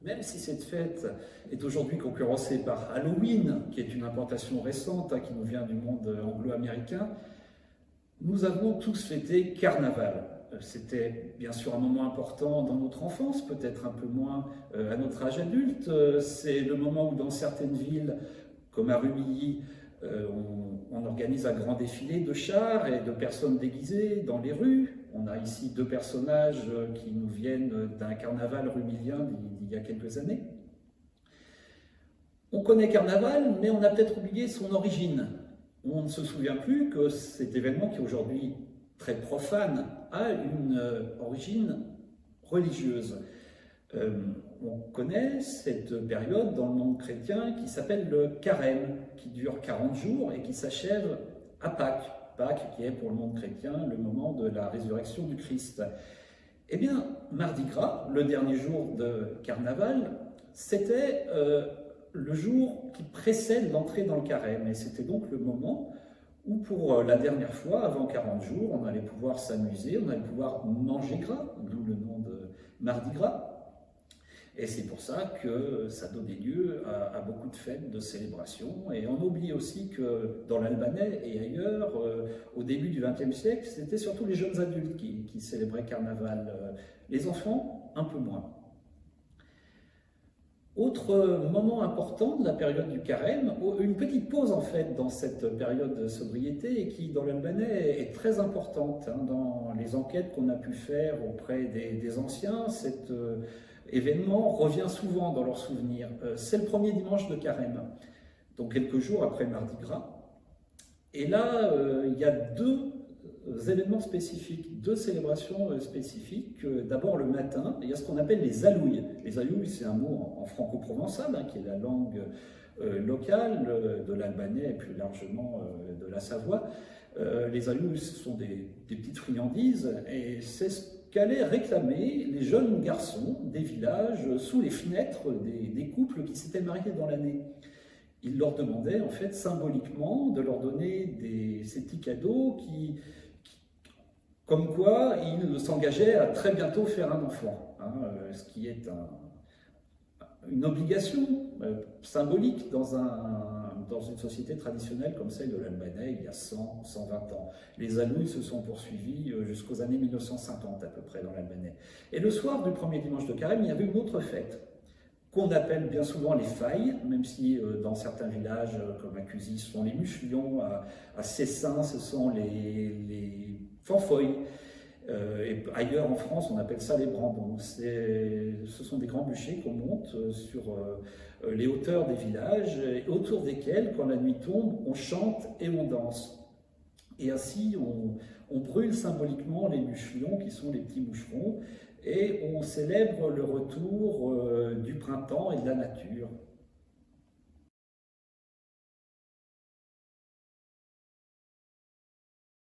Même si cette fête est aujourd'hui concurrencée par Halloween, qui est une implantation récente qui nous vient du monde anglo-américain, nous avons tous fêté Carnaval. C'était bien sûr un moment important dans notre enfance, peut-être un peu moins à notre âge adulte. C'est le moment où dans certaines villes, comme à Rumilly, on organise un grand défilé de chars et de personnes déguisées dans les rues. On a ici deux personnages qui nous viennent d'un carnaval rumillien d'il y a quelques années. On connaît Carnaval, mais on a peut-être oublié son origine. On ne se souvient plus que cet événement, qui est aujourd'hui très profane, a une origine religieuse. On connaît cette période dans le monde chrétien qui s'appelle le carême, qui dure 40 jours et qui s'achève à Pâques. Pâques qui est pour le monde chrétien le moment de la résurrection du Christ. Eh bien, Mardi Gras, le dernier jour de Carnaval, c'était le jour qui précède l'entrée dans le carême. Et c'était donc le moment où, pour la dernière fois, avant 40 jours, on allait pouvoir s'amuser, on allait pouvoir manger gras, d'où le nom de Mardi Gras. Et c'est pour ça que ça donnait lieu à beaucoup de fêtes, de célébrations. Et on oublie aussi que dans l'Albanais et ailleurs, au début du XXe siècle, c'était surtout les jeunes adultes qui célébraient Carnaval. Les enfants, un peu moins. Autre moment important de la période du carême, une petite pause en fait dans cette période de sobriété et qui dans l'Albanais est très importante. Dans les enquêtes qu'on a pu faire auprès des anciens, cet événement revient souvent dans leurs souvenirs. C'est le premier dimanche de carême, donc quelques jours après Mardi Gras. Et là, il y a deux événements spécifiques, deux célébrations spécifiques. D'abord le matin, il y a ce qu'on appelle les alouilles. Les alouilles, c'est un mot en franco-provençal, qui est la langue locale de l'albanais et plus largement de la Savoie. Les alouilles, ce sont des petites friandises et c'est ce qu'allaient réclamer les jeunes garçons des villages sous les fenêtres des couples qui s'étaient mariés dans l'année. Ils leur demandaient en fait symboliquement de leur donner ces petits cadeaux comme quoi ils s'engageaient à très bientôt faire un enfant, ce qui est une obligation symbolique dans une société traditionnelle comme celle de l'Albanais il y a 100, 120 ans. Les alouilles se sont poursuivis jusqu'aux années 1950 à peu près dans l'Albanais. Et le soir du premier dimanche de carême, il y avait une autre fête qu'on appelle bien souvent les failles, même si dans certains villages comme à Cusy, ce sont les muchlions, à Cessin, ce sont les fanfoils. Et ailleurs en France, on appelle ça les brandons. Ce sont des grands bûchers qu'on monte sur les hauteurs des villages, et autour desquels, quand la nuit tombe, on chante et on danse. Et ainsi, on brûle symboliquement les muchlions, qui sont les petits moucherons, et on célèbre le retour du printemps et de la nature.